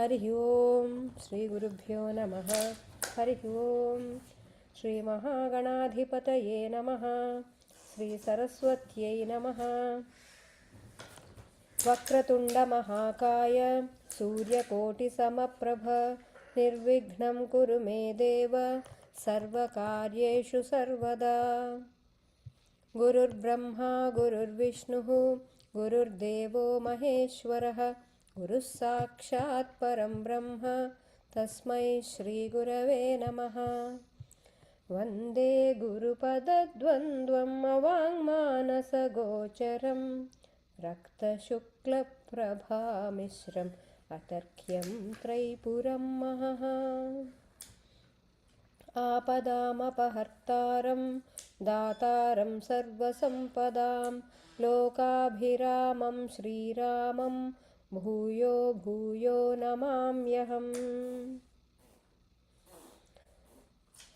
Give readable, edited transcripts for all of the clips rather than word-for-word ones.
हरिः ओम् श्री गुरुभ्यो नमः। हरिः ओम् श्री महागणाधिपतये नमः। श्री सरस्वत्यै नमः। वक्रतुण्डमहाकाय सूर्यकोटिसमप्रभ निर्विघ्नं कुरु मे देव सर्वकार्येषु सर्वदा। गुरुर्ब्रह्मा गुरुर्विष्णुः गुरुर्देवो महेश्वरः गुरुः साक्षात् परं ब्रह्म तस्मै श्रीगुरवे नमः। वन्दे गुरुपदद्वन्द्वम् अवाङ्मानसगोचरं रक्तशुक्लप्रभामिश्रम् अतर्क्यं त्रैपुरं महः। आपदामपहर्तारं दातारं सर्वसम्पदां लोकाभिरामं श्रीरामं भूयो भूयो नमाम्यहम्।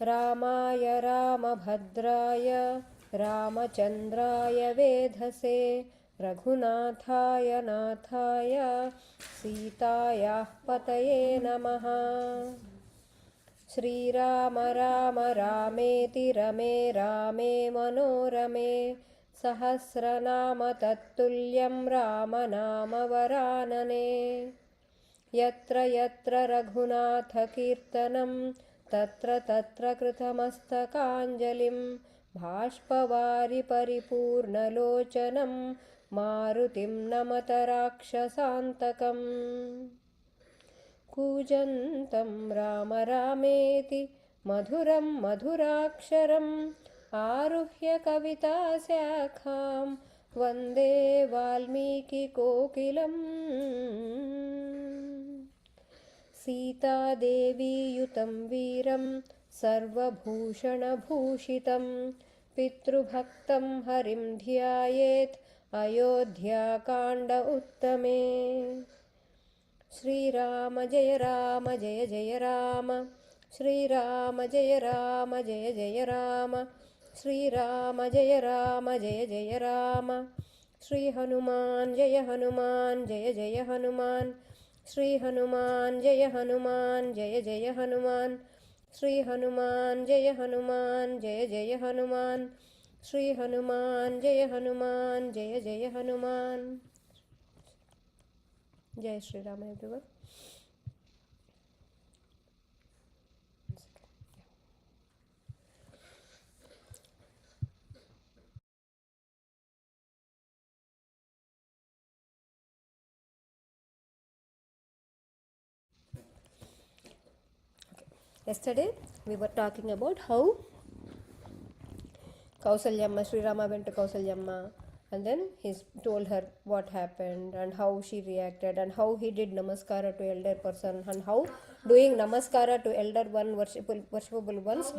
रामाय रामभद्राय रामचन्द्राय वेधसे रघुनाथाय नाथाय सीतायाः पतये नमः। श्रीराम राम रामेति रमे रामे मनोरमे सहस्रनाम तत्तुल्यं रामनामवरानने। यत्र यत्र रघुनाथकीर्तनं तत्र तत्र कृतमस्तकाञ्जलिं बाष्पवारि परिपूर्णलोचनं मारुतिं नमत राक्षसान्तकम्। कूजन्तं राम रामेति मधुरं मधुराक्षरम् आरुह्य कविताशाखां वन्दे वाल्मीकिकोकिलम्। सीतादेवीयुतं वीरं सर्वभूषणभूषितं पितृभक्तं हरिं ध्यायेत् अयोध्याकाण्ड उत्तमे। श्रीराम जय राम जय जय राम श्रीराम जय राम जय जय राम श्रीराम जय राम जय जय राम। श्री हनुमान जय हनुमान जय जय हनुमान श्री हनुमान जय हनुमान जय जय हनुमान श्री हनुमान जय हनुमान जय जय हनुमान श्री हनुमान जय हनुमान जय जय हनुमान। जय Shri Ram everyone. Yesterday we were talking about how Kausalyamma, Śrī Rāma went to Kausalyamma and then he told her what happened and how she reacted and how he did namaskara to elder person and how doing namaskara to elder one worshipable ones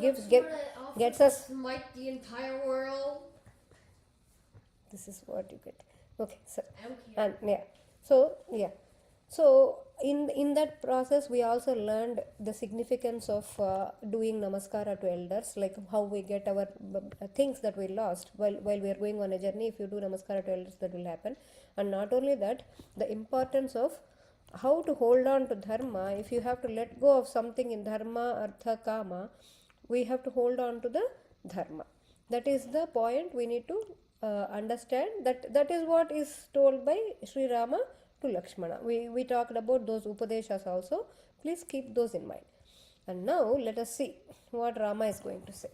gets us smite the entire world. This is what you get. Okay, so Okay. So in that process we also learned the significance of doing namaskara to elders, like how we get our things that we lost while we are going on a journey. If you do namaskara to elders, that will happen. And not only that, the importance of how to hold on to dharma. If you have to let go of something in dharma, artha, kama, we have to hold on to the dharma. That is the point we need to understand. That is what is told by Śrī Rāma to Lakshmana. We talked about those upadeshas also. Please keep those in mind. And now let us see what Rama is going to say.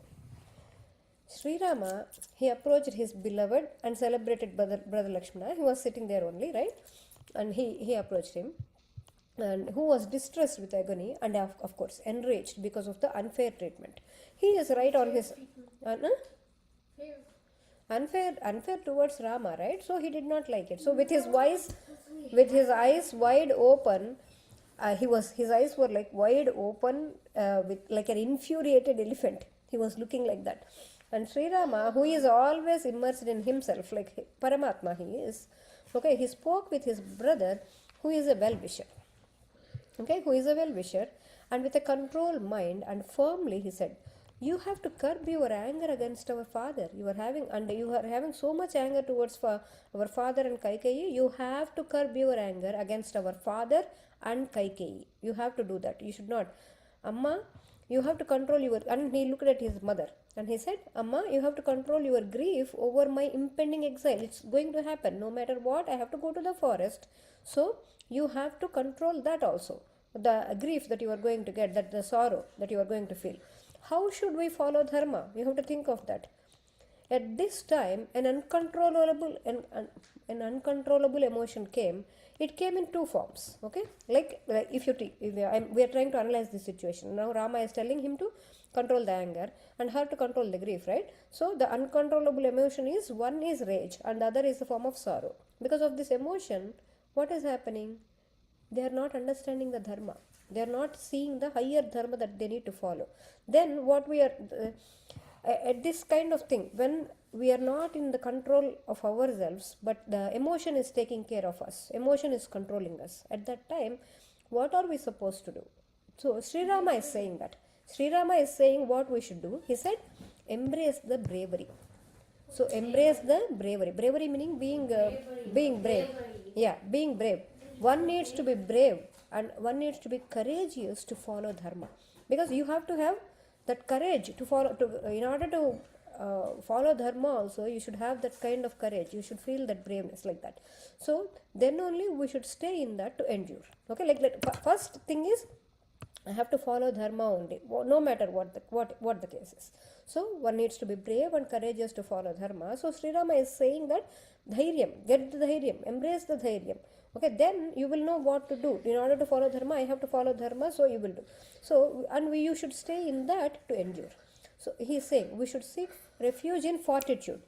Śrī Rāma, he approached his beloved and celebrated brother Lakshmana. He was sitting there only, right? And he approached him, and who was distressed with agony and of course enraged because of the unfair treatment. He is right on his unfair towards Rama, right? So he did not like it. So with his eyes wide open, his eyes were like wide open, with like an infuriated elephant. He was looking like that. And Śrī Rāma, who is always immersed in himself, like Paramatma he is, okay, he spoke with his brother, who is a well-wisher. Okay, who is a well-wisher, and with a controlled mind and firmly he said, you have to curb your anger against our father. You are having so much anger towards our father and Kaikeyi. You have to curb your anger against our father and Kaikeyi. You have to do that. You should not. Amma, you have to control your. And he looked at his mother and he said, Amma, you have to control your grief over my impending exile. It's going to happen. No matter what, I have to go to the forest. So you have to control that also. The grief that you are going to get, that the sorrow that you are going to feel. How should we follow dharma? You have to think of that. At this time, an uncontrollable emotion came. It came in two forms. Okay, like if we are trying to analyze this situation. Now Rama is telling him to control the anger and her to control the grief, right? So the uncontrollable emotion is, one is rage and the other is the form of sorrow. Because of this emotion, what is happening? They are not understanding the dharma. They are not seeing the higher dharma that they need to follow. Then what we are at this kind of thing, when we are not in the control of ourselves, but the emotion is taking care of us, emotion is controlling us, at that time, what are we supposed to do? So Śrī Rāma is saying that. Śrī Rāma is saying what we should do. He said, embrace the bravery. So embrace the bravery. Bravery meaning being brave. Yeah, being brave. One needs to be brave and one needs to be courageous to follow dharma, because you have to have that courage to follow. In order to follow dharma also, you should have that kind of courage. You should feel that braveness like that. So then only we should stay in that to endure. Okay, like first thing is, I have to follow dharma only, no matter what the case is. So one needs to be brave and courageous to follow dharma. So Śrī Rāma is saying that dhairyam, get the dhairyam, embrace the dhairyam. Okay, then you will know what to do. In order to follow dharma, I have to follow dharma, so you will do. So, and you should stay in that to endure. So he is saying we should seek refuge in fortitude,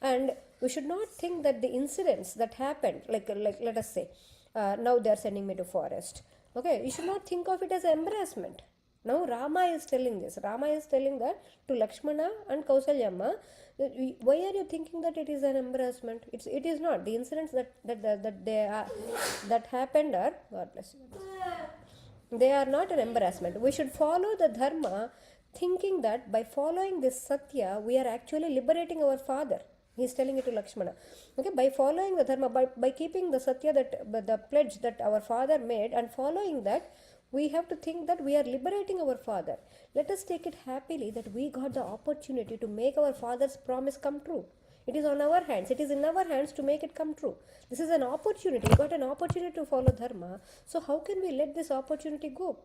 and we should not think that the incidents that happened, like let us say, now they are sending me to forest. Okay, you should not think of it as embarrassment. Now Rama is telling this. Rama is telling that to Lakshmana and Kausalyamma. Why are you thinking that it is an embarrassment? It is not. The incidents that happened are, God bless you, they are not an embarrassment. We should follow the dharma, thinking that by following this satya, we are actually liberating our father. He is telling it to Lakshmana. Okay, by following the dharma, by keeping the satya, that the pledge that our father made, and following that, we have to think that we are liberating our father. Let us take it happily that we got the opportunity to make our father's promise come true. It is on our hands. It is in our hands to make it come true. This is an opportunity. You got an opportunity to follow dharma. So how can we let this opportunity go?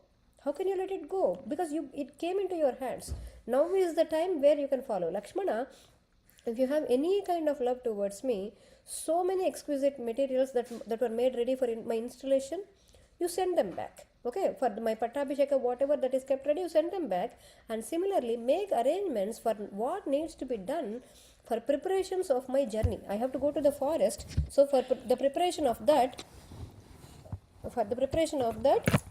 How can you let it go? Because it came into your hands. Now is the time where you can follow. Lakshmana, if you have any kind of love towards me, so many exquisite materials that were made ready for my installation, you send them back. Okay, for my Pattabhisheka, whatever that is kept ready, you send them back. And similarly, make arrangements for what needs to be done for preparations of my journey. I have to go to the forest. So for the preparation of that,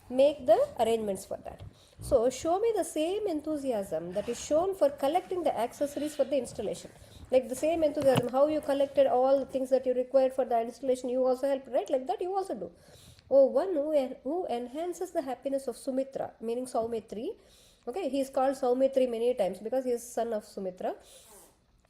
make the arrangements for that. So show me the same enthusiasm that is shown for collecting the accessories for the installation. Like the same enthusiasm, how you collected all the things that you required for the installation, you also help, right? Like that you also do. Oh, one who enhances the happiness of Sumitra, meaning Saumitri. Okay, he is called Saumitri many times because he is son of Sumitra.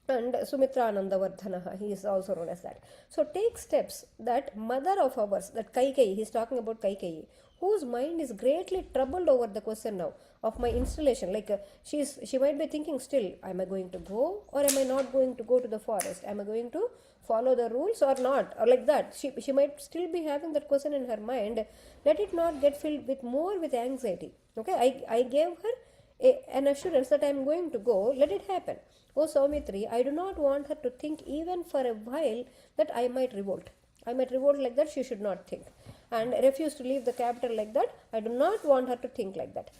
And Sumitra Anandavardhanaha, he is also known as that. So take steps that mother of ours, that Kaikeyi, he is talking about Kaikeyi, whose mind is greatly troubled over the question now of my installation. Like she might be thinking still, am I going to go or am I not going to go to the forest? Am I going to follow the rules or not? Or like that. She might still be having that question in her mind. Let it not get filled with anxiety. Okay, I gave her an assurance that I am going to go. Let it happen. Oh Saumitri, I do not want her to think even for a while that I might revolt. I might revolt like that. She should not think and refuse to leave the capital like that. I do not want her to think like that.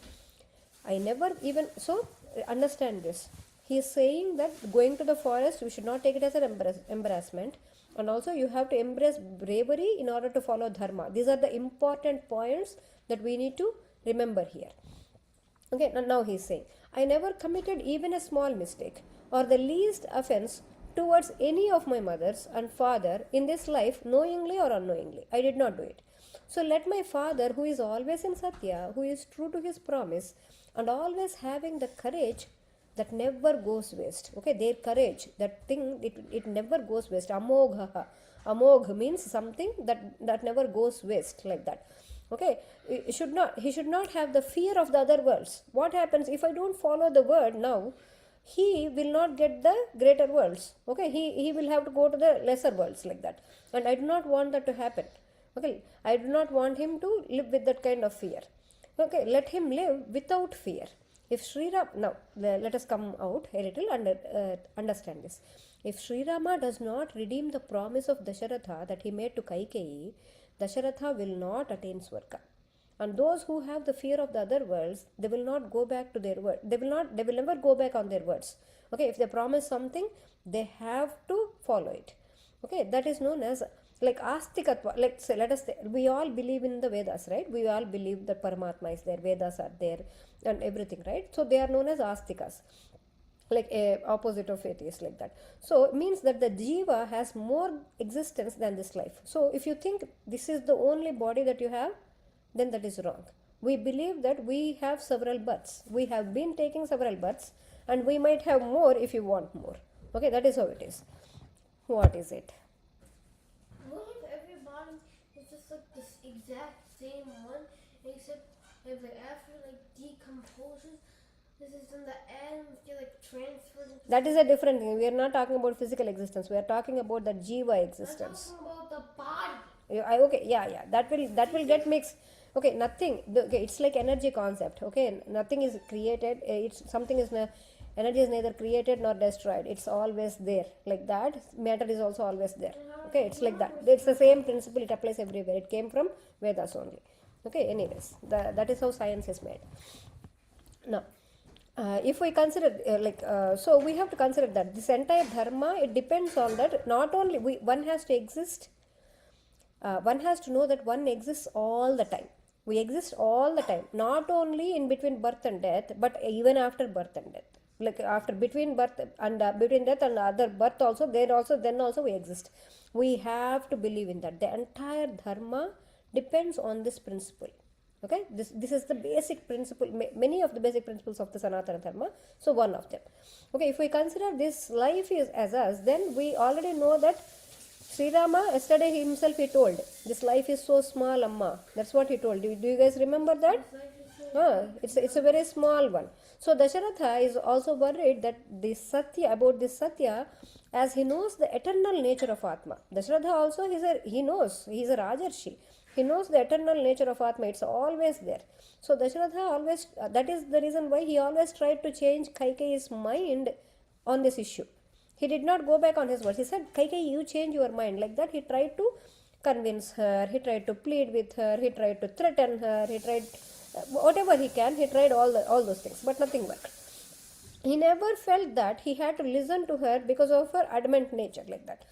I never even, so understand this. He is saying that going to the forest, we should not take it as an embarrassment. And also you have to embrace bravery in order to follow dharma. These are the important points that we need to remember here. Okay, now he is saying, I never committed even a small mistake or the least offense towards any of my mothers and father in this life, knowingly or unknowingly. I did not do it. So let my father, who is always in Satya, who is true to his promise and always having the courage that never goes waste. Okay, their courage, that thing, it never goes waste. Amogha. Amogh means something that never goes waste, like that. Okay, he should not have the fear of the other worlds. What happens if I don't follow the word now? He will not get the greater worlds. Okay, he will have to go to the lesser worlds, like that. And I do not want that to happen. Okay, I do not want him to live with that kind of fear. Okay, let him live without fear. If Śrī Rāma, now let us come out a little and understand this. If Śrī Rāma does not redeem the promise of Dasharatha that he made to Kaikeyi, Dasharatha will not attain Swarga. And those who have the fear of the other worlds, they will not go back to their word. They will never go back on their words. Okay, if they promise something, they have to follow it. Okay, that is known as like astikatva. Like say, let us say, we all believe in the Vedas, right? We all believe that Paramatma is there, Vedas are there, and everything, right? So they are known as astikas, like a opposite of atheist, like that. So it means that the jiva has more existence than this life. So if you think this is the only body that you have, then that is wrong. We believe that we have several births. We have been taking several births, and we might have more if you want more. Okay, that is how it is. What is it? What if everybody is just like this exact same one, except like after like decomposes, this is in the end get like transferred into That is a different thing. We are not talking about physical existence. We are talking about the jiva existence. I'm talking about the body. Okay, yeah. That will get mixed. Okay, nothing. Okay, it's like energy concept. Okay, nothing is created. Energy is neither created nor destroyed. It's always there, like that. Matter is also always there. Okay, it's like that. It's the same principle. It applies everywhere. It came from Vedas only. Okay, anyways, that is how science is made. Now, if we consider so we have to consider that this entire dharma, it depends on that. Not only one has to exist. One has to know that one exists all the time. We exist all the time, not only in between birth and death, but even after birth and death. Like after between birth and between death and other birth also, then also we exist. We have to believe in that. The entire dharma depends on this principle. Okay, this is the basic principle. Many of the basic principles of the Sanatana Dharma. So one of them. Okay, if we consider this life is as us, then we already know that Śrī Rāma, yesterday himself he told, this life is so small, Amma. That's what he told. Do you guys remember that? It's a very small one. So Dasharatha is also worried that about this Satya, as he knows the eternal nature of Atma. Dasharatha also he knows, he is a Rajarshi. He knows the eternal nature of Atma. It's always there. So Dasharatha always, that is the reason why he always tried to change Kaikeyi's mind on this issue. He did not go back on his words. He said, Kaikeyi, you change your mind. Like that, he tried to convince her. He tried to plead with her. He tried to threaten her. He tried whatever he can. He tried all those things, but nothing worked. He never felt that he had to listen to her because of her adamant nature, like that.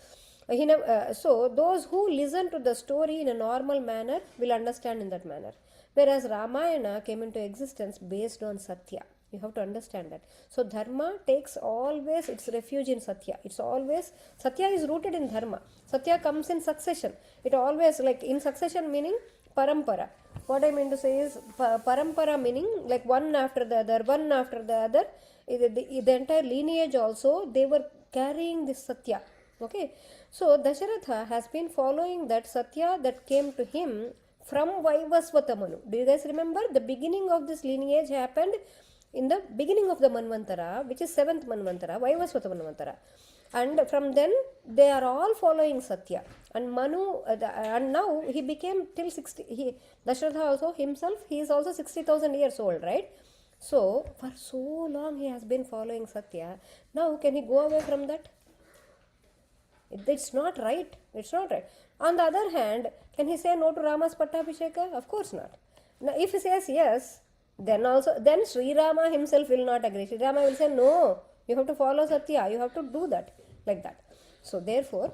So those who listen to the story in a normal manner will understand in that manner. Whereas Ramayana came into existence based on Satya. You have to understand that. So Dharma takes always its refuge in Satya. It's always, Satya is rooted in Dharma. Satya comes in succession. It always, like in succession meaning parampara. What I mean to say is parampara meaning like one after the other. The entire lineage also, they were carrying this Satya. Okay. So Dasharatha has been following that Satya that came to him from Vaivasvata Manu. Do you guys remember? The beginning of this lineage happened in the beginning of the Manvantara, which is 7th Manvantara, Vaivasvata Manvantara. And from then, they are all following Satya. And Manu, and now he became till 60, Dasharatha also himself, he is also 60,000 years old, right? So, for so long he has been following Satya. Now, can he go away from that? It's not right. It's not right. On the other hand, can he say no to Rama's Pattabhisheka? Of course not. Now, if he says yes, then Śrī Rāma himself will not agree. Śrī Rāma will say, no, you have to follow Satya. You have to do that, like that. So, therefore,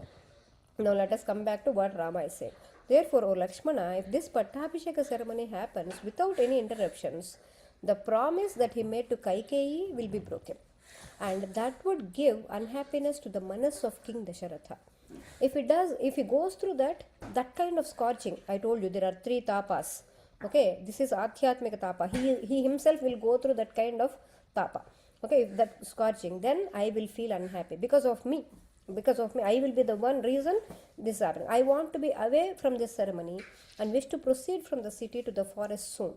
now let us come back to what Rama is saying. Therefore, O Lakshmana, if this Pattabhisheka ceremony happens without any interruptions, the promise that he made to Kaikeyi will be broken. And that would give unhappiness to the manas of King Dasharatha. If he goes through that kind of scorching, I told you there are 3 tapas. Okay, this is Adhyatmika tapa. He himself will go through that kind of tapa. okay, if that scorching, then I will feel unhappy because of me. Because of me, I will be the one reason this is happening. I want to be away from this ceremony and wish to proceed from the city to the forest soon.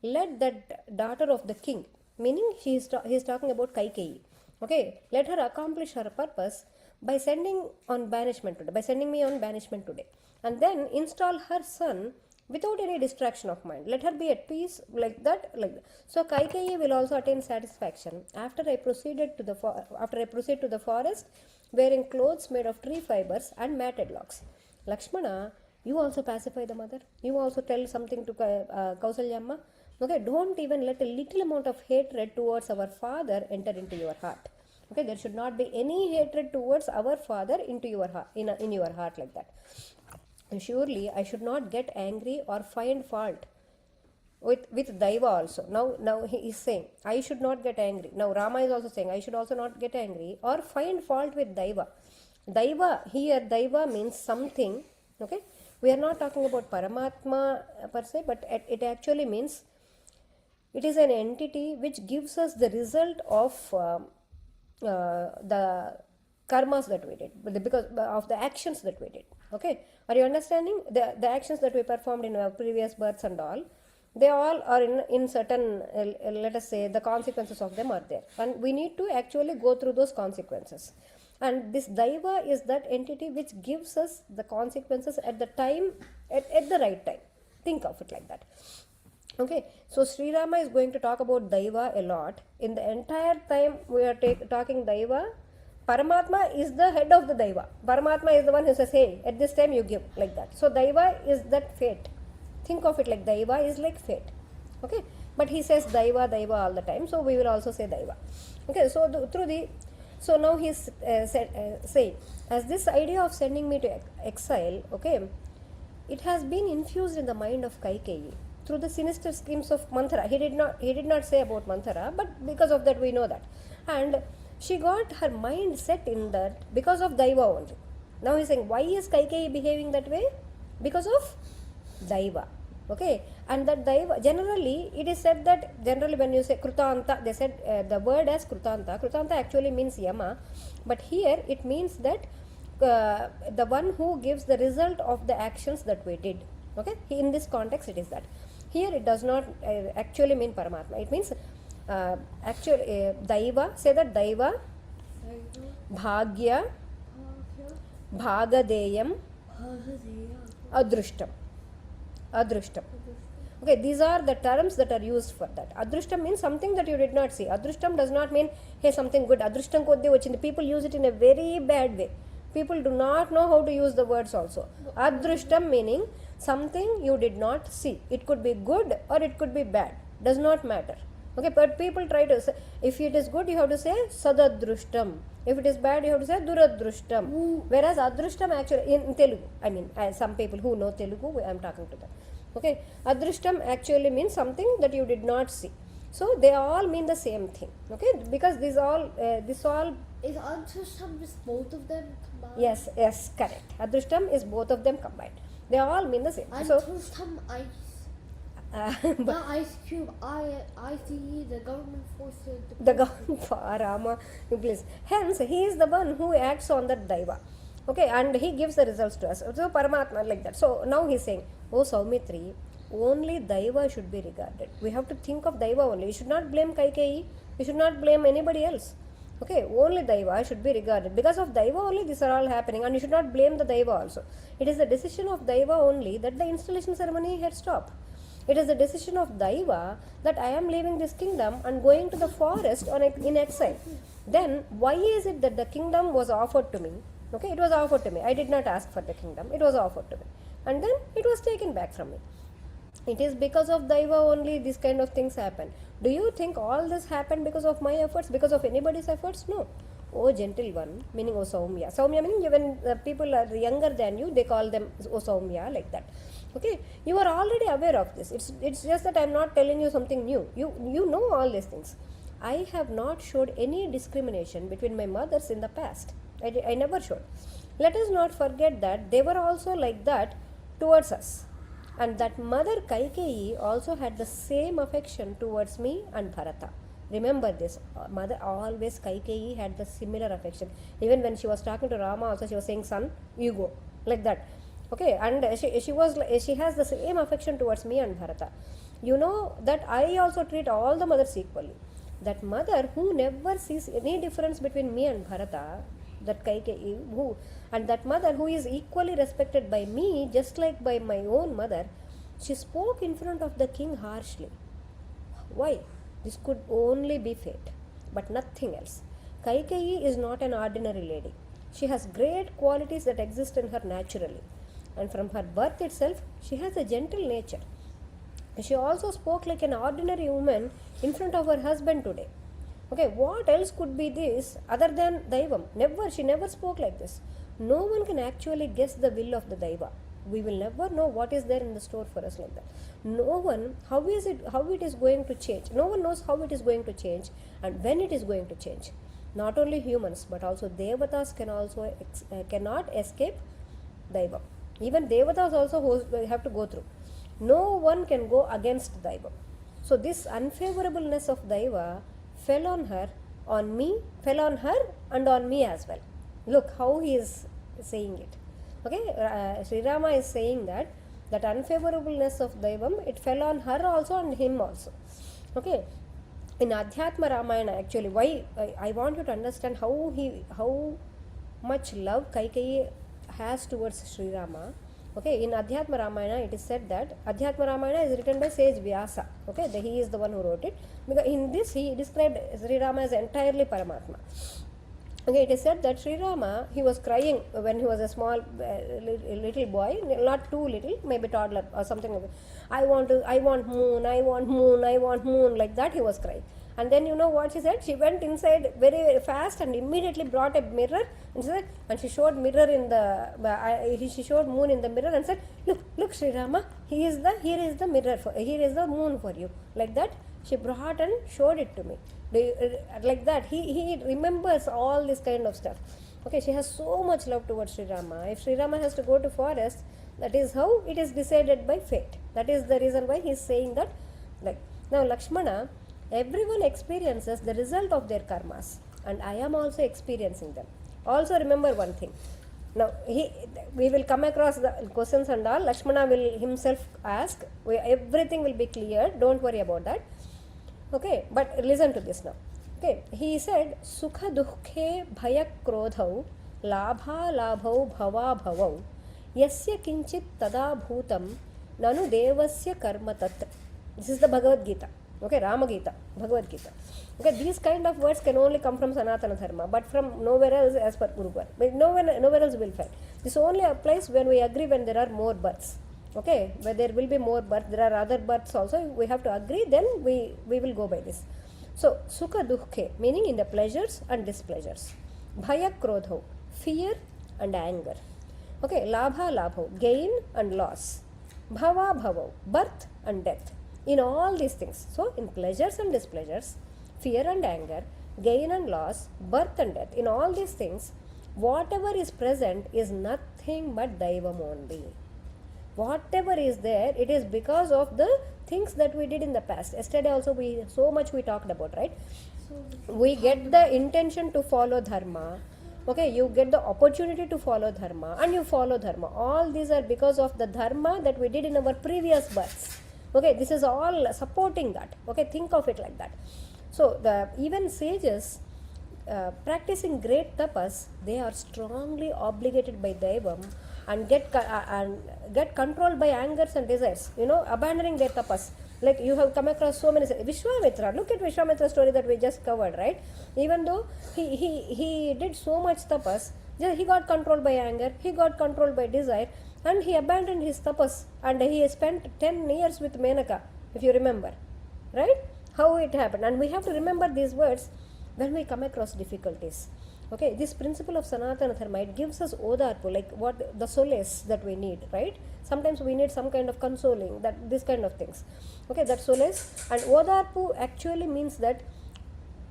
Let that daughter of the king, meaning he is talking about Kaikeyi, okay, let her accomplish her purpose by sending me on banishment today, and then install her son without any distraction of mind. Let her be at peace, like that. So Kaikeyi will also attain satisfaction after I proceed to the forest, wearing clothes made of tree fibers and matted locks. Lakshmana, you also pacify the mother. You also tell something to Kausalyamma. Okay, don't even let a little amount of hatred towards our father enter into your heart. Okay, there should not be any hatred towards our father into your heart, in your heart, like that. And surely I should not get angry or find fault with Daiva also. Now he is saying, I should not get angry. Now Rama is also saying, I should also not get angry or find fault with Daiva. Daiva means something, okay? We are not talking about Paramatma per se, but it actually means it is an entity which gives us the result of the karmas that we did, because of the actions that we did. Okay, are you understanding? The actions that we performed in our previous births and all, they all are in certain, let us say, the consequences of them are there, and we need to actually go through those consequences. And this Daiva is that entity which gives us the consequences at the time, at the right time. Think of it like that. Okay, so Śrī Rāma is going to talk about Daiva a lot. In the entire time we are talking Daiva, Paramatma is the head of the Daiva. Paramatma is the one who says, hey, at this time you give, like that. So Daiva is that fate. Think of it like Daiva is like fate. Okay, but he says Daiva all the time, so we will also say Daiva. Okay, so now he's saying, as this idea of sending me to exile, okay, it has been infused in the mind of Kaikeyi through the sinister schemes of Manthara. He did not say about Manthara, but because of that we know that. And she got her mind set in that because of Daiva only. Now he's saying, why is Kaikeyi behaving that way? Because of Daiva. Okay, and that Daiva, generally it is said that, generally when you say Krutanta, they said the word as Krutanta. Krutanta actually means Yama, but here it means that the one who gives the result of the actions that we did. Okay, in this context it is that. Here it does not actually mean Paramatma. It means actually Daiva. Say that Daiva, Bhagya, Bhagadeyam, Adrushtam. Okay, these are the terms that are used for that. Adrushtam means something that you did not see. Adrushtam does not mean, hey, something good. Adrushtam kodde vachindi. People use it in a very bad way. People do not know how to use the words also. Adrushtam meaning something you did not see. It could be good or it could be bad. Does not matter. Okay, but people try to say, if it is good, you have to say Sadadrushtam. If it is bad, you have to say Duradrushtam. Whereas Adrushtam actually, in Telugu, I mean, some people who know Telugu, I am talking to them. Okay, Adrushtam actually means something that you did not see. So they all mean the same thing. Okay, because this all. Is Adrushtam just both of them combined? Yes, correct. Adrushtam is both of them combined. They all mean the same. Adrushtam ice. Not ice cube, ICE, the government forced it. The government for Rama, please. Hence, he is the one who acts on that Daiva. Okay, and he gives the results to us. So, Paramatma, like that. So, now he is saying, oh Saumitri, only Daiva should be regarded. We have to think of Daiva only. We should not blame Kaikeyi. We should not blame anybody else. Okay, only Daiva should be regarded. Because of Daiva only these are all happening, and you should not blame the Daiva also. It is the decision of Daiva only that the installation ceremony had stopped. It is the decision of Daiva that I am leaving this kingdom and going to the forest in exile. Then why is it that the kingdom was offered to me? Okay, it was offered to me. I did not ask for the kingdom. It was offered to me. And then it was taken back from me. It is because of Daiva only these kind of things happen. Do you think all this happened because of my efforts, because of anybody's efforts? No. Oh gentle one, meaning oh Saumya. Saumya meaning when people are younger than you, they call them oh Saumya, like that. Okay, you are already aware of this. It's just that I am not telling you something new. You know all these things. I have not showed any discrimination between my mothers in the past. I never showed. Let us not forget that they were also like that towards us. And that mother Kaikeyi also had the same affection towards me and Bharata. Remember this, mother always, Kaikeyi had the similar affection. Even when she was talking to Rama also, she was saying, son, you go, like that. Okay, and she has the same affection towards me and Bharata. You know that I also treat all the mothers equally. That mother who never sees any difference between me and Bharata, that Kaikeyi, and that mother who is equally respected by me just like by my own mother, she spoke in front of the king harshly. Why? This could only be fate, but nothing else. Kaikeyi is not an ordinary lady. She has great qualities that exist in her naturally, and from her birth itself, she has a gentle nature. She also spoke like an ordinary woman in front of her husband today. Okay, what else could be this other than Daivam? She never spoke like this. No one can actually guess the will of the Daiva. We will never know what is there in the store for us like that. No one, how it is going to change. No one knows how it is going to change and when it is going to change. Not only humans, but also Devatas cannot escape Daiva. Even Devatas also have to go through. No one can go against Daiva. So this unfavorableness of Daiva fell on her and on me as well. Look how he is saying it. Okay, Śri Rama is saying that unfavorableness of Daivam, it fell on her also and him also. Okay, in Adhyatma Ramayana, actually, why I want you to understand how much love Kaikeyi has towards Śri Rama. Okay, in Adhyatma Ramayana, it is said that Adhyatma Ramayana is written by sage Vyasa. Okay, he is the one who wrote it. Because in this, he described Śri Rama as entirely Paramatma. Okay, it is said that Śri Rama, he was crying when he was a small little boy, not too little, maybe toddler or something like that. I want moon, like that he was crying. And then you know what she said? She went inside very, very fast and immediately brought a mirror and she showed she showed moon in the mirror and said, look Śri Rama, here is the mirror, here is the moon for you. Like that she brought and showed it to me. Like that he remembers all this kind of stuff. Okay, she has so much love towards Śri Rama. If Śri Rama has to go to forest, that is how it is decided by fate. That is the reason why he is saying that. Like now Lakshmana, everyone experiences the result of their karmas, and I am also experiencing them. Also remember one thing. Now we will come across the questions and all. Lakshmana will himself ask. Everything will be clear. Don't worry about that. Okay, but listen to this now. Okay, he said, Sukha dukhe bhayak krodhau labha labhau bhava bhavau yasya kinchit tada bhutam nanu devasya karma tat. This is the Bhagavad Gita. Okay, Rama Gita, Bhagavad Gita. Okay, these kind of words can only come from Sanatana Dharma, but from nowhere else as per Gurukar. Nowhere else will find. This only applies when we agree when there are more births. Okay, where there will be more births, there are other births also, we have to agree, then we will go by this. So, Sukha Dukhe, meaning in the pleasures and displeasures. Bhaya Krodho, fear and anger. Okay, Labha Labho, gain and loss. Bhava Bhavo, birth and death. In all these things, so in pleasures and displeasures, fear and anger, gain and loss, birth and death, in all these things, whatever is present is nothing but Daivam only. Whatever is there, it is because of the things that we did in the past. Yesterday also we talked about, right? We get the intention to follow dharma. Okay, you get the opportunity to follow dharma and you follow dharma. All these are because of the dharma that we did in our previous births. Okay, this is all supporting that. Okay, think of it like that. So even sages practicing great tapas, they are strongly obligated by Daivam and get controlled by angers and desires, abandoning their tapas. Like you have come across so many. Vishwamitra, look at Vishwamitra's story that we just covered, right? Even though he did so much tapas, he got controlled by anger, he got controlled by desire, and he abandoned his tapas and he spent 10 years with Menaka, if you remember, right? How it happened. And we have to remember these words when we come across difficulties. Okay, this principle of Sanatana Dharma, it gives us odarpu, like what the solace that we need, right? Sometimes we need some kind of consoling, this kind of things. Okay, that solace. And odarpu actually means that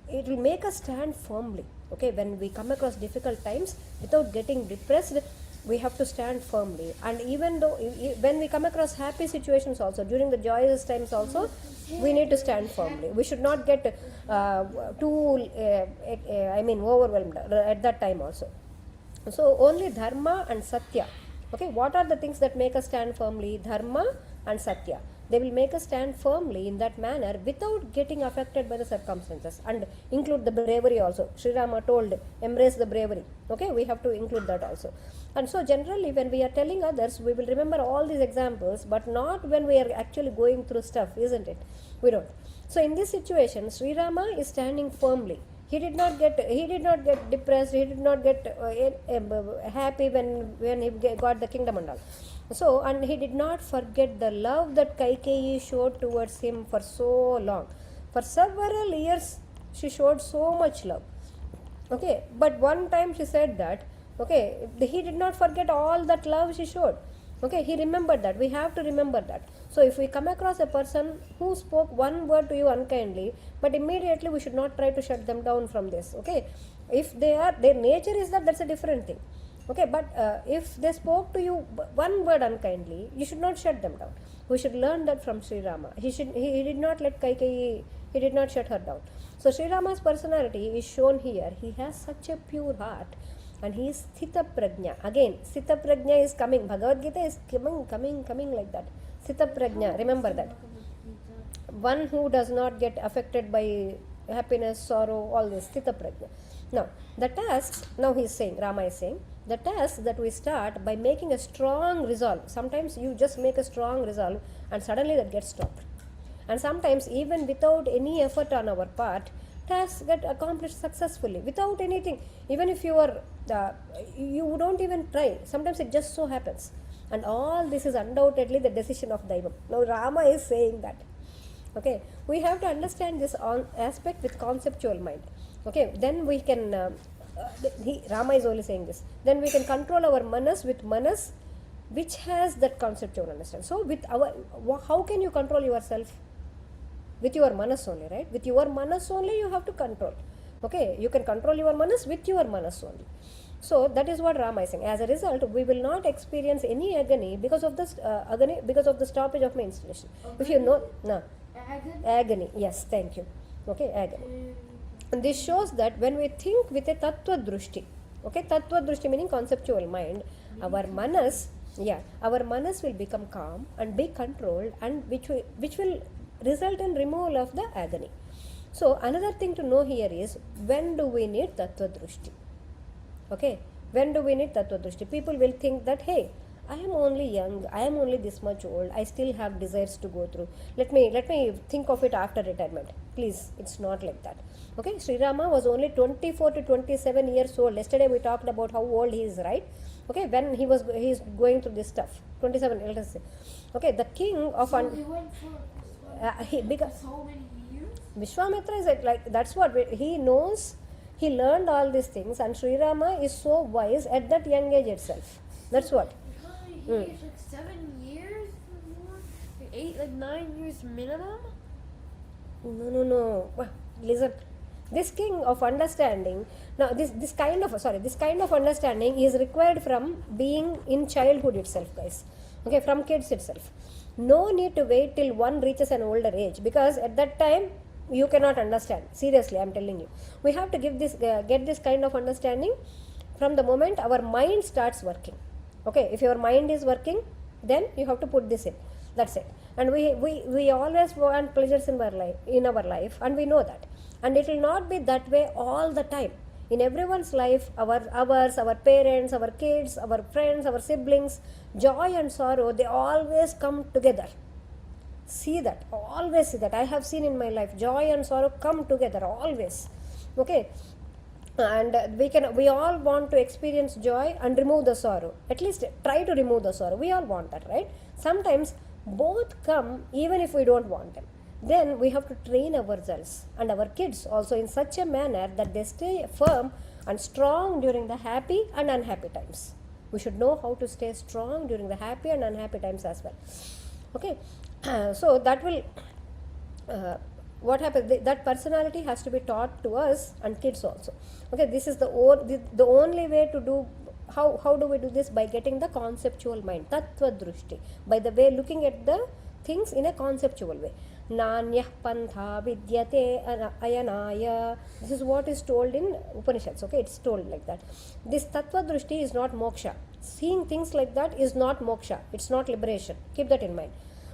it will make us stand firmly. Okay, when we come across difficult times, without getting depressed, we have to stand firmly. And even though when we come across happy situations also, during the joyous times also, we need to stand firmly. We should not get too overwhelmed at that time also. So only dharma and satya. Okay, what are the things that make us stand firmly? Dharma and satya. They will make us stand firmly in that manner without getting affected by the circumstances, and include the bravery also. Śrī Rāma told, embrace the bravery. Okay, we have to include that also. And so generally when we are telling others, we will remember all these examples, but not when we are actually going through stuff, isn't it? We don't. So in this situation, Śrī Rāma is standing firmly. He did not get depressed. He did not get happy when he got the kingdom and all. So, and he did not forget the love that Kaikeyi showed towards him for so long. For several years, she showed so much love. Okay, but one time she said that, okay, he did not forget all that love she showed. Okay, he remembered that. We have to remember that. So if we come across a person who spoke one word to you unkindly, but immediately we should not try to shut them down from this. Okay, if their nature is that, that's a different thing. Okay, but if they spoke to you one word unkindly, you should not shut them down. We should learn that from Śrī Rāma. He did not let Kaikeyi, he did not shut her down. So Śrī Rāma's personality is shown here. He has such a pure heart, and he is Sthita Prajna. Again, Sthita Prajna is coming. Bhagavad Gita is coming like that. Sthita Prajna, remember that. One who does not get affected by happiness, sorrow, all this, Sthita Prajna. Now, the task, now he is saying, Rama is saying, the task that we start by making a strong resolve. Sometimes you just make a strong resolve and suddenly that gets stopped. And sometimes even without any effort on our part, tasks get accomplished successfully without anything. Even if you are, you don't even try. Sometimes it just so happens. And all this is undoubtedly the decision of Daiva. Now Rama is saying that. Okay, we have to understand this aspect with conceptual mind. Okay, then we can, Rama is only saying this, then we can control our manas with manas which has that conceptual understanding. So with our, how can you control yourself? With your manas only, right? With your manas only you have to control. Okay, you can control your manas with your manas only. So that is what Rama is saying. As a result, we will not experience any agony because of this because of the stoppage of my installation. If you know, no, agony. Yes, thank you. Okay, agony. And this shows that when we think with a tattva drushti, okay, tattva drushti meaning conceptual mind, our manas will become calm and be controlled, and which will result in removal of the agony. So another thing to know here is, when do we need tattva drushti? Okay, when do we need tattva drushti? People will think that, hey, I am only young, I am only this much old, I still have desires to go through. Let me think of it after retirement. Please, it's not like that. Okay, Śrī Rāma was only 24 to 27 years old. Yesterday we talked about how old he is, right? Okay, when he is going through this stuff. 27, let us say. Okay, the king of... So he went for so many years? Vishwamitra is like, that's what he knows. He learned all these things, and Śrī Rāma is so wise at that young age itself. That's what. He aged like 7 years or more? Like 8, like 9 years minimum? No. Listen. This king of understanding, now this kind of understanding is required from being in childhood itself, guys. Okay, from kids itself. No need to wait till one reaches an older age, because at that time you cannot understand. Seriously, I'm telling you. We have to get this kind of understanding from the moment our mind starts working. Okay, if your mind is working, then you have to put this in. That's it. And we always want pleasures in our life, and we know that. And it will not be that way all the time. In everyone's life, our parents, our kids, our friends, our siblings, joy and sorrow, they always come together. See that, always see that. I have seen in my life, joy and sorrow come together always. Okay, and we all want to experience joy and remove the sorrow. At least try to remove the sorrow. We all want that, right? Sometimes both come even if we don't want them. Then we have to train ourselves and our kids also in such a manner that they stay firm and strong during the happy and unhappy times. We should know how to stay strong during the happy and unhappy times as well. Okay, so that will what happens, that personality has to be taught to us and kids also. Okay, this is the only way to do how do we do this? By getting the conceptual mind, tattva drushti, by the way looking at the things in a conceptual way. Nanyah pantha vidyate ayanaya. This is what is told in Upanishads. Okay, it's told like that. This tattva drushti is not moksha. Seeing things like that is not moksha. It's not liberation. Keep that in mind.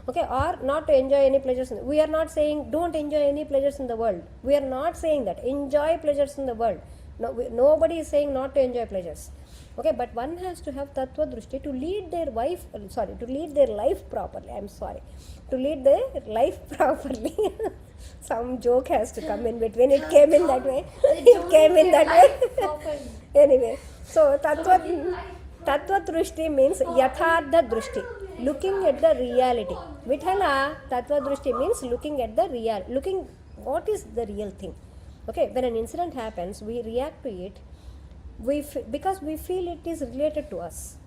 Okay, or not to enjoy any pleasures. We are not saying don't enjoy any pleasures in the world. We are not saying that. Enjoy pleasures in the world. No, nobody is saying not to enjoy pleasures. Okay, but one has to have tattva drushti to lead their life properly. I'm sorry, to lead their life properly. Some joke has to come in between. It came in that way. It came in that way. Anyway, so tattva drushti means yathartha drushti, looking at the reality. Vithala, tattva drushti means looking at the looking what is the real thing. Okay, when an incident happens, we react to it. Because we feel it is related to us.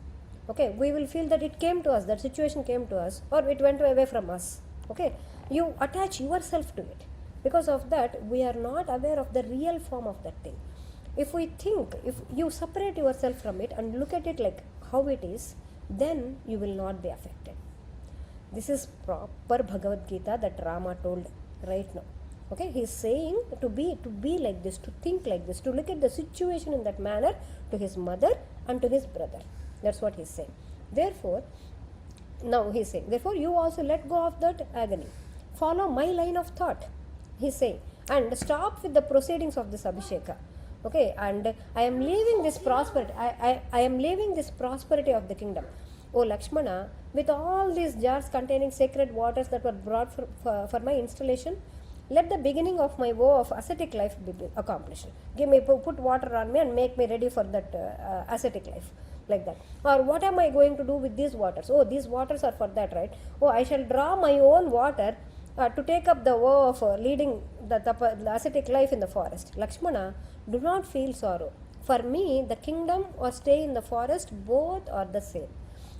Okay, we will feel that it came to us, that situation came to us, or it went away from us. Okay, you attach yourself to it. Because of that, we are not aware of the real form of that thing. If you separate yourself from it and look at it like how it is, then you will not be affected. This is proper Bhagavad Gita that Rama told right now. Okay, he is saying to be like this, to think like this, to look at the situation in that manner to his mother and to his brother. That's what he is saying. Therefore, now he is saying, therefore you also let go of that agony. Follow my line of thought, he is saying, and stop with the proceedings of this Abhisheka. Okay, and I am leaving this prosperity. I am leaving this prosperity of the kingdom. O Lakshmana, with all these jars containing sacred waters that were brought for my installation, let the beginning of my woe of ascetic life be accomplished. Put water on me and make me ready for that ascetic life, like that. Or what am I going to do with these waters? Oh, these waters are for that, right? Oh, I shall draw my own water to take up the woe of leading the ascetic life in the forest. Lakshmana, do not feel sorrow. For me, the kingdom or stay in the forest, both are the same.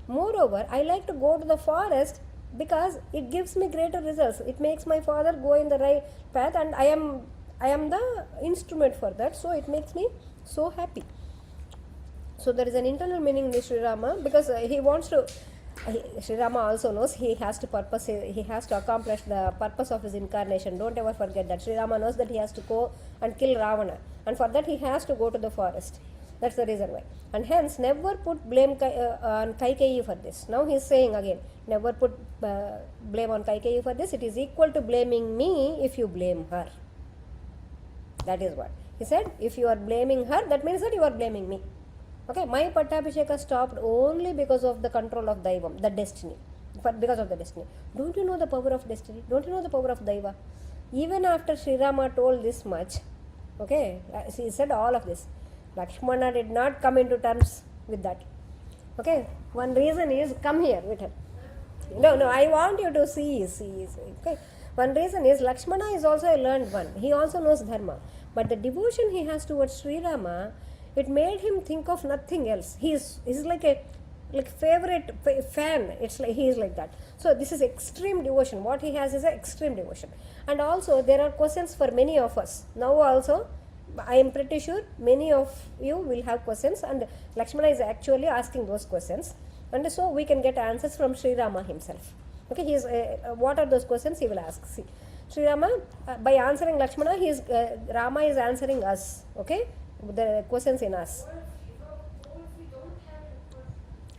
Moreover, I like to go to the forest because it gives me greater results. It makes my father go in the right path, and I am the instrument for that, so it makes me so happy. So there is an internal meaning in Śri Rāma, because he wants to Śri Rāma also knows he has to accomplish the purpose of his incarnation. Don't ever forget that. Śri Rāma knows that he has to go and kill Ravana, and for that he has to go to the forest. That's the reason why. And hence, never put blame on Kaikeyi for this. Now he is saying again, never put blame on Kaikeyi for this. It is equal to blaming me if you blame her. That is what. He said, if you are blaming her, that means that you are blaming me. Okay, my Pattabhisheka stopped only because of the control of Daivam, the destiny. Because of the destiny. Don't you know the power of destiny? Don't you know the power of Daiva? Even after Śri Rāma told this much, okay, he said all of this, Lakshmana did not come into terms with that. Okay, one reason is, come here with her. No, I want you to see. Okay, one reason is Lakshmana is also a learned one. He also knows dharma, but the devotion he has towards Śri Rāma, it made him think of nothing else. He's like a favorite fan. It's like he is like that. So this is extreme devotion. What he has is an extreme devotion. And also there are questions for many of us. Now also, I am pretty sure many of you will have questions, and Lakshmana is actually asking those questions, and so we can get answers from Śri Rāma himself. Okay, he is what are those questions he will ask? See, Śri Rāma, by answering Lakshmana, Rama is answering us. Okay, the questions in us.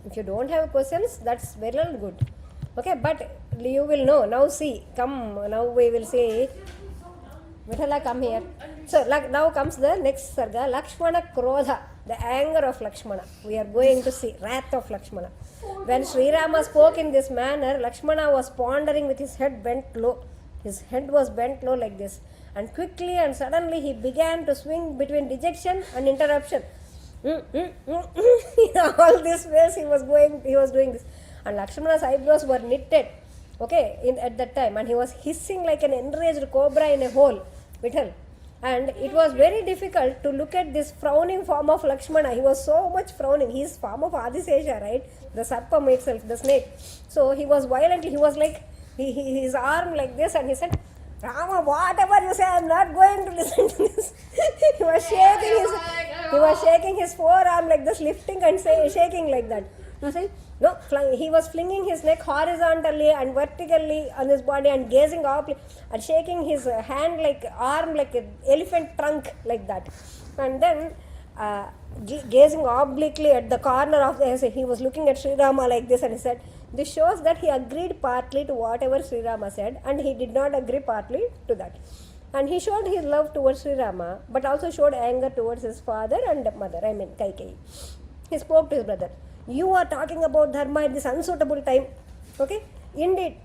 If you don't have questions, that's very good. Okay, but you will know. Now see, come, now we will see. Vithala, come here. So now comes the next sarga, Lakshmana Krodha, the anger of Lakshmana. We are going to see wrath of Lakshmana. When Śri Rāma spoke in this manner, Lakshmana was pondering with his head bent low. His head was bent low like this. And quickly and suddenly he began to swing between dejection and interruption. All these ways he was doing this. And Lakshmana's eyebrows were knitted, okay, at that time. And he was hissing like an enraged cobra in a hole. Vittal. And it was very difficult to look at this frowning form of Lakshmana. He was so much frowning. He is form of Adisesha, right? The Sarpam itself, the snake. So he was violently, he was like, his arm like this, and he said, Rama, whatever you say, I am not going to listen to this. He was shaking his He was shaking his forearm like this, lifting and shaking like that. You see? No, he was flinging his neck horizontally and vertically on his body and gazing up and shaking his hand like arm like an elephant trunk like that. And then gazing obliquely at the corner of the essay, he was looking at Śri Rāma like this and he said, this shows that he agreed partly to whatever Śri Rāma said and he did not agree partly to that. And he showed his love towards Śri Rāma but also showed anger towards his father and mother, I mean Kaikeyi. He spoke to his brother. You are talking about dharma at this unsuitable time. Okay? Indeed,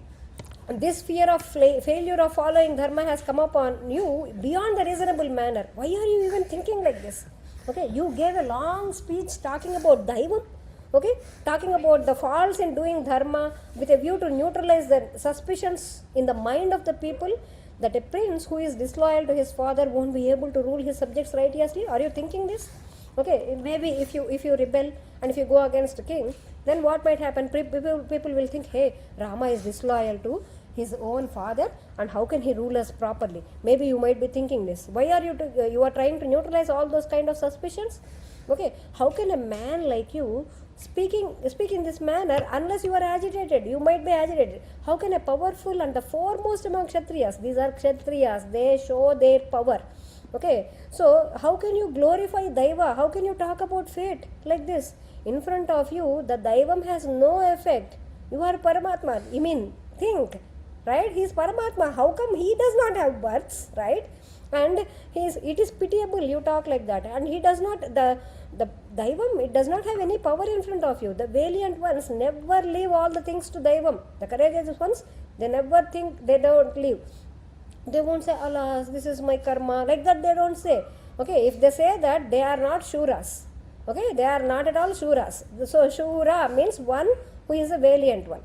this fear of failure of following dharma has come upon you beyond the reasonable manner. Why are you even thinking like this? Okay, you gave a long speech talking about Daiva, okay, talking about the faults in doing dharma with a view to neutralize the suspicions in the mind of the people that a prince who is disloyal to his father won't be able to rule his subjects righteously. Are you thinking this? Okay, maybe if you rebel and if you go against the king, then what might happen? People will think, hey, Rama is disloyal to his own father and how can he rule us properly? Maybe you might be thinking this. Why are you are trying to neutralize all those kind of suspicions? Okay, how can a man like you speak in this manner unless you are agitated? You might be agitated. How can a powerful and the foremost among Kshatriyas, these are Kshatriyas, they show their power. Okay, so how can you glorify Daiva? How can you talk about fate like this? In front of you, the Daivam has no effect. You are Paramatma. I mean, think, right? He is Paramatma. How come he does not have births, right? And it is pitiable you talk like that. And he does not, the Daivam, it does not have any power in front of you. The valiant ones never leave all the things to Daivam. The courageous ones, they never think, they don't leave. They won't say, alas, this is my karma. Like that they don't say. Okay, if they say that, they are not Shuras. Okay, they are not at all Shuras. So Shura means one who is a valiant one.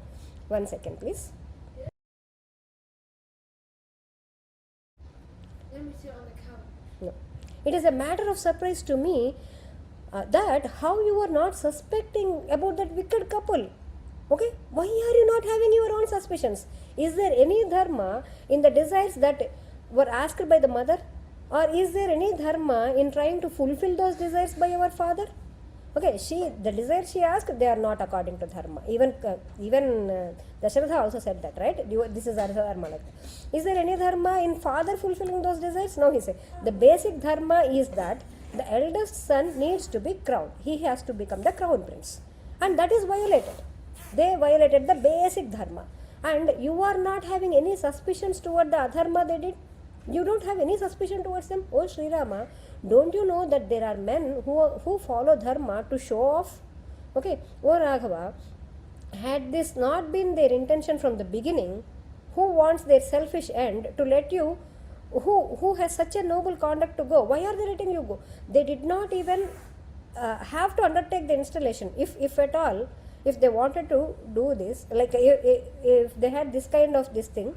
1 second, please. Let me see on the count. No. It is a matter of surprise to me that how you are not suspecting about that wicked couple. Okay, why are you not having your own suspicions? Is there any dharma in the desires that were asked by the mother? Or is there any dharma in trying to fulfill those desires by our father? Okay, the desires she asked, they are not according to dharma. Even Dasharatha also said that, right? This is dharma. Is there any dharma in father fulfilling those desires? No, he said. The basic dharma is that the eldest son needs to be crowned. He has to become the crown prince. And that is violated. They violated the basic dharma. And you are not having any suspicions toward the adharma they did. You don't have any suspicion towards them. Oh Śri Rāma, don't you know that there are men who follow dharma to show off? Okay, oh Raghava, had this not been their intention from the beginning, who wants their selfish end to let you, who has such a noble conduct to go? Why are they letting you go? They did not even have to undertake the installation. If at all, if they wanted to do this, like if they had this kind of this thing,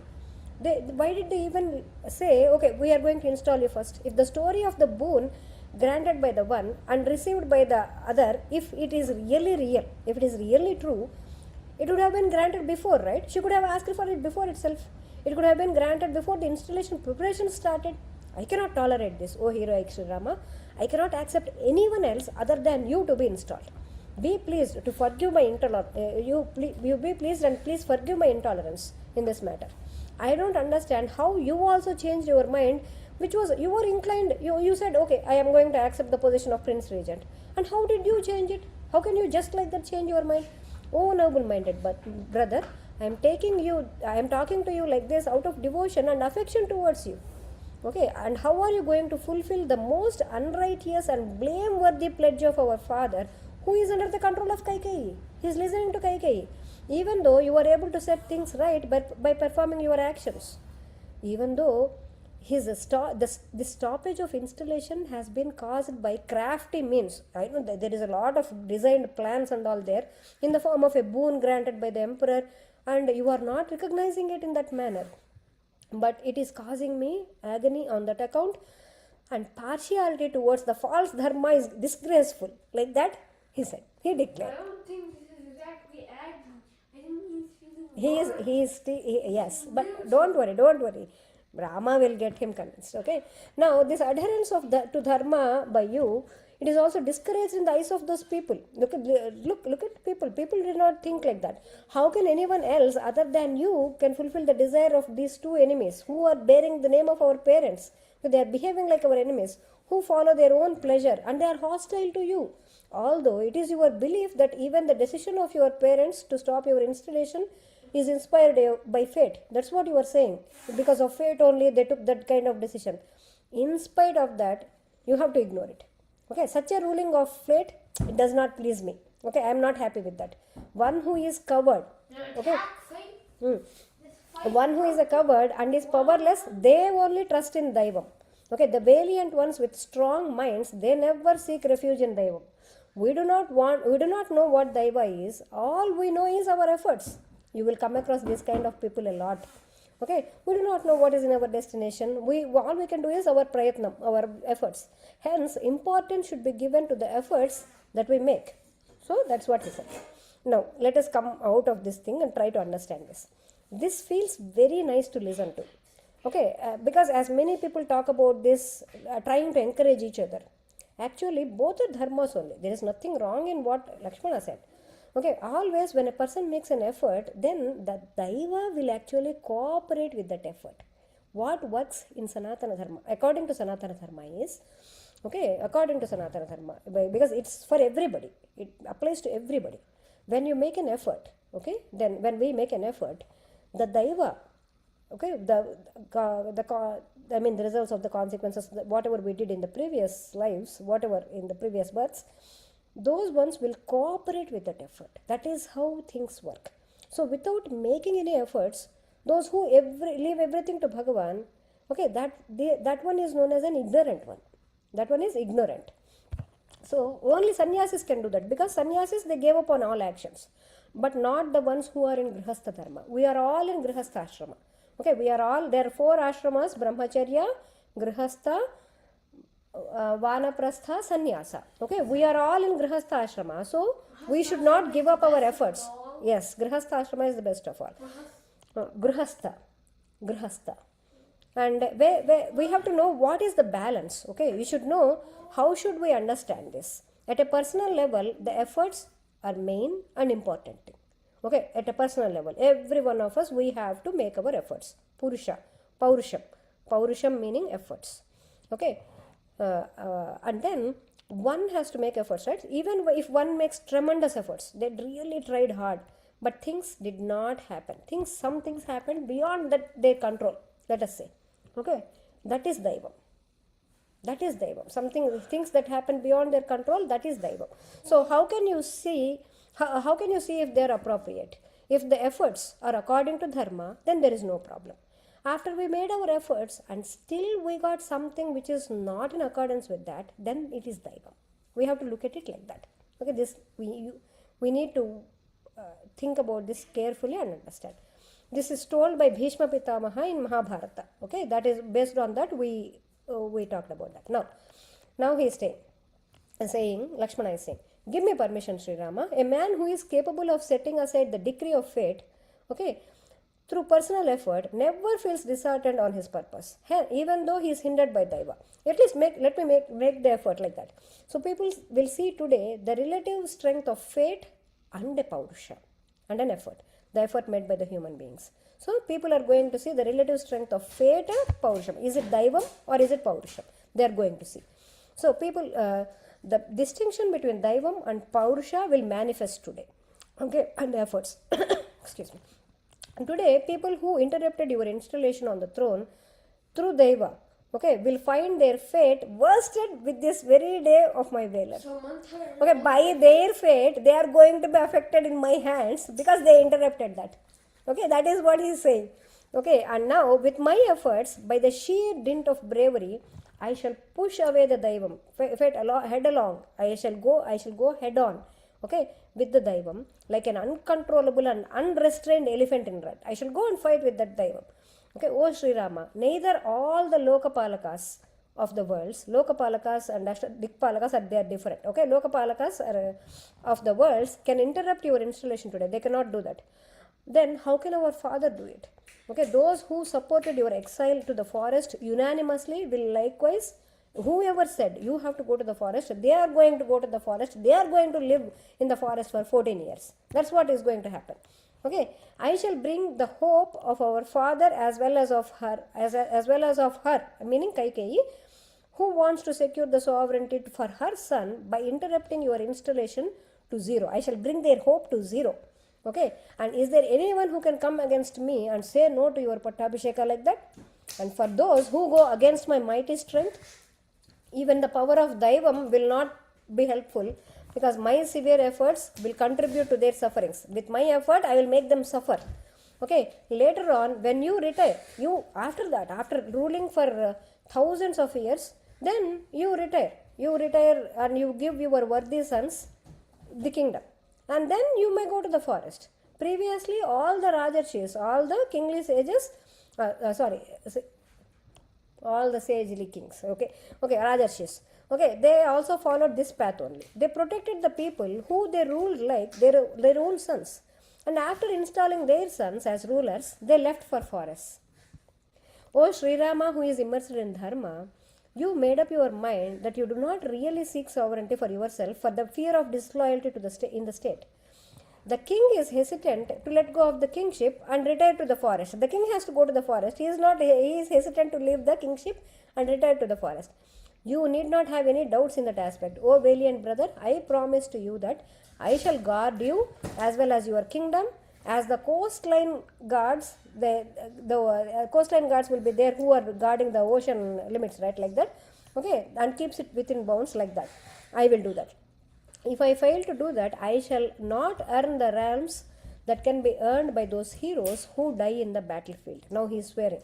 why did they even say, okay, we are going to install you first? If the story of the boon granted by the one and received by the other, if it is really real, if it is really true, it would have been granted before, right? She could have asked for it before itself. It could have been granted before the installation preparation started. I cannot tolerate this, O heroic Śri Rāma. I cannot accept anyone else other than you to be installed. Be pleased to forgive my intolerance. You be pleased and please forgive my intolerance in this matter. I don't understand how you also changed your mind, which was, you were inclined, you said, okay, I am going to accept the position of Prince Regent. And how did you change it? How can you just like that change your mind? Oh, noble-minded brother, I am talking to you like this out of devotion and affection towards you. Okay, and how are you going to fulfill the most unrighteous and blameworthy pledge of our father, who is under the control of Kaikeyi? He is listening to Kaikeyi. Even though you are able to set things right by performing your actions. Even though this stoppage of installation has been caused by crafty means. I know that there is a lot of designed plans and all there in the form of a boon granted by the emperor, and you are not recognizing it in that manner. But it is causing me agony on that account, and partiality towards the false dharma is disgraceful. Like that, he said. He declared. I don't think this is exactly agony. I think he's feeling He is yes, but don't worry. Rama will get him convinced. Okay. Now this adherence to dharma by you, it is also discouraged in the eyes of those people. Look at people. People did not think like that. How can anyone else other than you can fulfill the desire of these two enemies who are bearing the name of our parents? So they are behaving like our enemies, who follow their own pleasure and they are hostile to you. Although it is your belief that even the decision of your parents to stop your installation is inspired by fate. That's what you are saying. Because of fate only they took that kind of decision. In spite of that, you have to ignore it. Okay, such a ruling of fate, it does not please me. Okay, I am not happy with that. One who is covered, okay, one who is a coward and is powerless, they only trust in Daivam. Okay, the valiant ones with strong minds, they never seek refuge in Daivam. We do not know what Daiva is. All we know is our efforts. You will come across this kind of people a lot. Okay, we do not know what is in our destination. All we can do is our prayatnam, our efforts. Hence, importance should be given to the efforts that we make. So that's what he said. Now, let us come out of this thing and try to understand this. This feels very nice to listen to. Okay, because as many people talk about this, trying to encourage each other. Actually, both are dharmas only. There is nothing wrong in what Lakshmana said. Okay, always when a person makes an effort, then the Daiva will actually cooperate with that effort. What works in Sanatana Dharma, according to Sanatana Dharma is, okay, according to Sanatana Dharma, because it's for everybody, it applies to everybody. When you make an effort, okay, then when we make an effort, the Daiva, okay, the results of the consequences, whatever we did in the previous lives, whatever in the previous births, those ones will cooperate with that effort. That is how things work. So without making any efforts, those who leave everything to Bhagavan, okay, that one is known as an ignorant one. That one is ignorant. So only sannyasis can do that, because sannyasis, they gave up on all actions, but not the ones who are in grihastha dharma. We are all in grihastha ashrama. Okay, we are all, there are 4 ashramas: brahmacharya, grihastha, vanaprastha, sannyasa. Okay, we are all in grihastha ashrama, so we should not give up our efforts. Yes, grihastha ashrama is the best of all. Grihastha. And we have to know what is the balance. Okay, we should know how should we understand this. At a personal level, the efforts are main and important thing. Okay, at a personal level, every one of us, we have to make our efforts. Purusha, Paurusham meaning efforts. Okay, and then one has to make efforts, right? Even if one makes tremendous efforts, they really tried hard, but things did not happen. Some things happened beyond their control, let us say. Okay, that is Daivam. Things that happen beyond their control, that is Daivam. So how can you see if they are appropriate? If the efforts are according to dharma, then there is no problem. After we made our efforts and still we got something which is not in accordance with that, then it is Daivam. We have to look at it like that. Okay, this we need to think about this carefully and understand. This is told by Bhishma Pitamaha in Mahabharata. Okay, that is based on that we talked about that. Now he is saying, Lakshmana is saying, give me permission, Śrī Rāma. A man who is capable of setting aside the decree of fate, okay, through personal effort, never feels disheartened on his purpose, even though he is hindered by Daiva. At least let me make the effort like that. So people will see today the relative strength of fate and a Paurusha and an effort. The effort made by the human beings. So people are going to see the relative strength of fate and Paurusham. Is it Daivam or is it Paurusham? They are going to see. So people, the distinction between Daivam and Paurusha will manifest today. Okay, and efforts. Excuse me. And today, people who interrupted your installation on the throne through Daiva, okay, will find their fate worsted with this very day of my valor. Okay, by their fate, they are going to be affected in my hands because they interrupted that. Okay, that is what he is saying. Okay, and now with my efforts, by the sheer dint of bravery, I shall push away the Daivam, head along. I shall go head on. Okay, with the Daivam, like an uncontrollable and unrestrained elephant in red. I shall go and fight with that Daivam. Okay, O Śrī Rāma, neither all the Lokapalakas of the worlds, Lokapalakas and Dikpalakas, they are different. Okay, Lokapalakas of the worlds can interrupt your installation today. They cannot do that. then how can our father do it? Okay, those who supported your exile to the forest unanimously will likewise, whoever said you have to go to the forest, they are going to go to the forest, they are going to live in the forest for 14 years. That's what is going to happen. Okay, I shall bring the hope of our father as well as of her, as well as of her, meaning Kaikeyi, who wants to secure the sovereignty for her son by interrupting your installation to zero. I shall bring their hope to zero. Okay, and is there anyone who can come against me and say no to your Pattabhisheka like that? And for those who go against my mighty strength, even the power of Daivam will not be helpful, because my severe efforts will contribute to their sufferings. With my effort, I will make them suffer. Okay, later on, when you retire, you after that, after ruling for thousands of years, then you retire. You retire and you give your worthy sons the kingdom. And then you may go to the forest. Previously, all the Rajarshis, all the kingly sages, all the sagely kings, Rajarshis, they also followed this path only. They protected the people who they ruled like their own sons. And after installing their sons as rulers, they left for forests. O Śri Rāma, who is immersed in dharma, you made up your mind that you do not really seek sovereignty for yourself for the fear of disloyalty to in the state. The king is hesitant to let go of the kingship and retire to the forest. The king has to go to the forest. He is hesitant to leave the kingship and retire to the forest. You need not have any doubts in that aspect. O valiant brother, I promise to you that I shall guard you as well as your kingdom. As the coastline guards, the coastline guards will be there who are guarding the ocean limits, right, like that, okay, and keeps it within bounds like that. I will do that. If I fail to do that, I shall not earn the realms that can be earned by those heroes who die in the battlefield. Now he is swearing.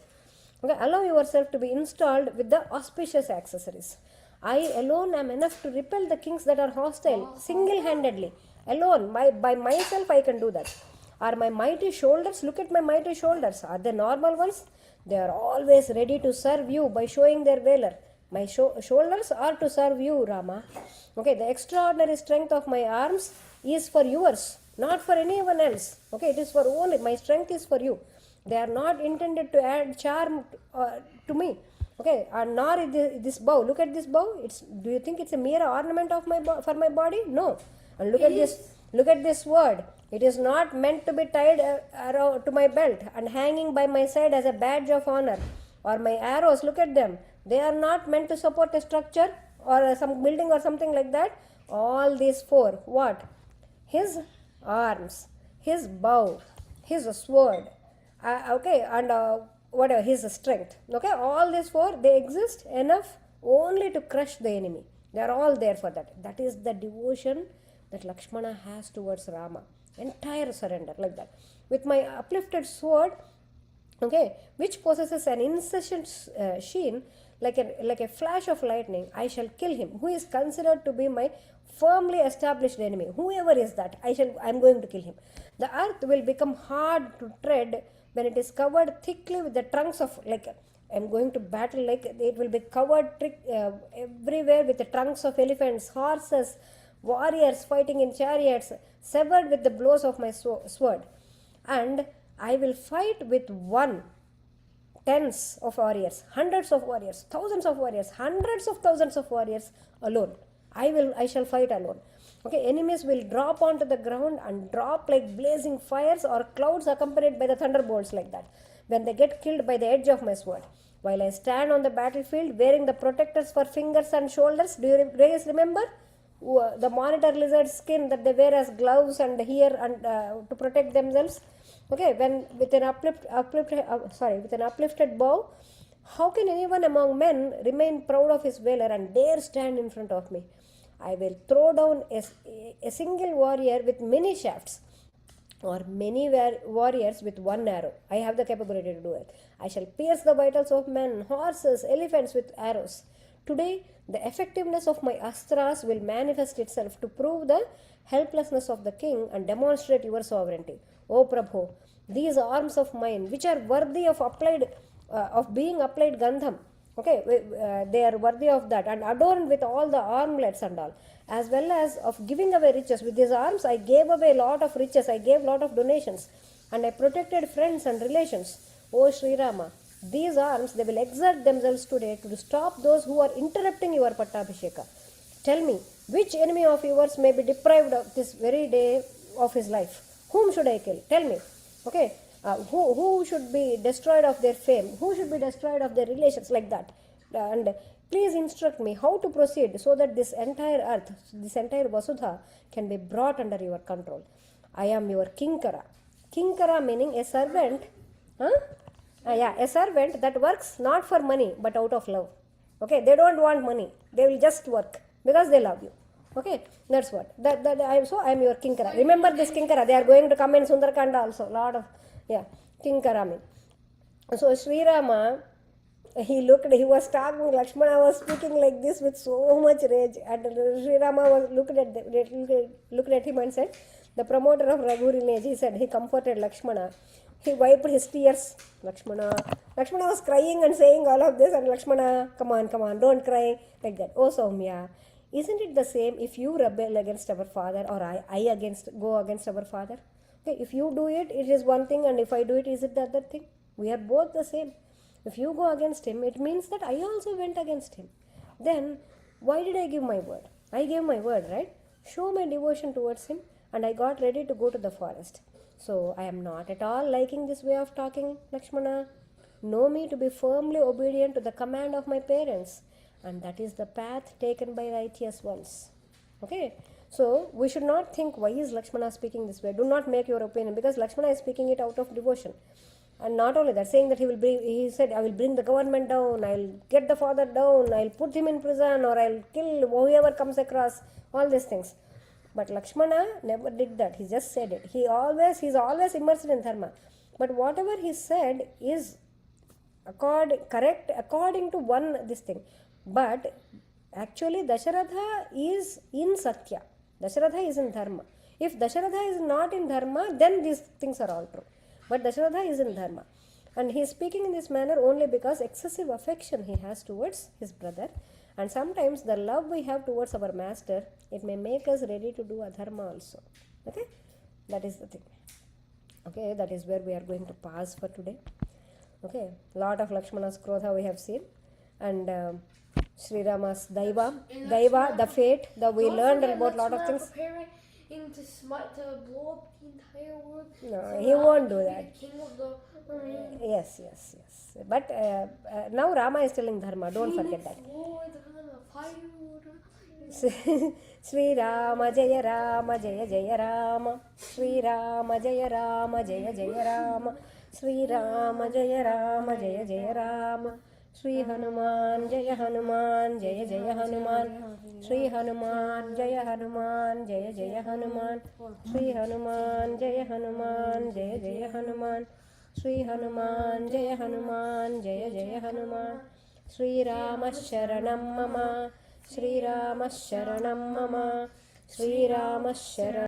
Okay, allow yourself to be installed with the auspicious accessories. I alone am enough to repel the kings that are hostile, single-handedly. Alone, by myself I can do that. Are my mighty shoulders, look at my mighty shoulders, are they normal ones? They are always ready to serve you by showing their valor. My shoulders are to serve you, Rama. Okay, the extraordinary strength of my arms is for yours, not for anyone else. Okay, it is for only, my strength is for you. They are not intended to add charm to me. Okay, and nor is this bow. Look at this bow. Do you think it's a mere ornament of for my body? No. And look at this sword. It is not meant to be tied around to my belt and hanging by my side as a badge of honor. Or my arrows, look at them. They are not meant to support a structure or some building or something like that. All these four, what? His arms, his bow, his sword, and whatever, his strength. Okay, all these four, they exist enough only to crush the enemy. They are all there for that. That is the devotion that Lakshmana has towards Rama. Entire surrender, like that. With my uplifted sword, okay, which possesses an incessant sheen, like a flash of lightning, I shall kill him, who is considered to be my firmly established enemy. Whoever is that, I'm going to kill him. The earth will become hard to tread when it is covered thickly with the trunks of, I'm going to battle, it will be covered everywhere with the trunks of elephants, horses, warriors fighting in chariots, severed with the blows of my sword. And I will fight with tens of warriors, hundreds of warriors, thousands of warriors, hundreds of thousands of warriors alone. I shall fight alone. Okay, enemies will drop onto the ground and drop like blazing fires or clouds accompanied by the thunderbolts, like that, when they get killed by the edge of my sword. While I stand on the battlefield wearing the protectors for fingers and shoulders, do you guys remember? The monitor lizard skin that they wear as gloves and here and to protect themselves. Okay, when with an uplifted bow, how can anyone among men remain proud of his valor and dare stand in front of me? I will throw down a single warrior with many shafts, or many warriors with one arrow. I have the capability to do it. I shall pierce the vitals of men, horses, elephants with arrows. Today, the effectiveness of my astras will manifest itself to prove the helplessness of the king and demonstrate your sovereignty. O Prabhu, these arms of mine, which are worthy of being applied Gandham, okay, they are worthy of that and adorned with all the armlets and all, as well as of giving away riches. With these arms, I gave away a lot of riches. I gave a lot of donations. and I protected friends and relations. O Sri Rama, these arms, they will exert themselves today to stop those who are interrupting your Pattabhisheka. Tell me, which enemy of yours may be deprived of this very day of his life? Whom should I kill? Tell me. Okay, who should be destroyed of their fame? Who should be destroyed of their relations? Like that. And please instruct me how to proceed so that this entire earth, this entire Vasudha can be brought under your control. I am your Kinkara. Kinkara meaning a servant. A servant that works not for money but out of love. Okay, they don't want money. They will just work because they love you. Okay, that's what. I am your Kinkara. Remember this Kinkara. They are going to come in Sundarakanda also. Lot of Kinkara mean. So Śrī Rāma, he was talking. Lakshmana was speaking like this with so much rage, and Śrī Rāma was looked at him and said, the promoter of Raghu lineage, he said, he comforted Lakshmana. He wiped his tears. Lakshmana was crying and saying all of this, and Lakshmana, come on, don't cry, like that. Oh Soumya, isn't it the same if you rebel against our father or I go against our father? Okay, if you do it, it is one thing, and if I do it, is it the other thing? We are both the same. If you go against him, it means that I also went against him. Then, why did I give my word? I gave my word, right? Show my devotion towards him, and I got ready to go to the forest. So, I am not at all liking this way of talking, Lakshmana. Know me to be firmly obedient to the command of my parents, and that is the path taken by righteous ones. Okay? So, we should not think, why is Lakshmana speaking this way? Do not make your opinion, because Lakshmana is speaking it out of devotion. And not only that, saying that he said, I will bring the government down, I will get the father down, I will put him in prison, or I will kill whoever comes across, all these things. But Lakshmana never did that. He just said it. He's always immersed in dharma. But whatever he said is correct according to this thing. But actually Dasharatha is in Satya. Dasharatha is in dharma. If Dasharatha is not in dharma, then these things are all true. But Dasharatha is in dharma. And he is speaking in this manner only because excessive affection he has towards his brother. And sometimes the love we have towards our master, it may make us ready to do adharma also. Okay? That is the thing. Okay, that is where we are going to pause for today. Okay, lot of Lakshmana's Krodha we have seen. And Śrī Rāma's Daiva, the fate, we learned about lot of things. To blow up the entire world. No, he won't do that. King of the Yes. But now Rama is telling dharma, don't forget that. Śrī Rāma Jaya Rāma Jaya Jaya Rāma. Śrī Rāma Jaya Rāma Jaya Jaya Rāma. Śrī Rāma Jaya Rāma Jaya Jaya Rāma. Śrī Hanuman Jaya Hanuman Jaya Jaya Hanuman. Śrī Hanuman Jaya Hanuman Jaya Jaya Hanuman. Śrī Hanuman Jaya Hanuman Jaya Jaya Hanuman. Śrī Hanuman Jaya Hanuman Jaya Jaya Hanuman. Śrī Rāma Sharanam Mama. Śrī Rāma Sharanam Mama. Śrī Rāma Sharanam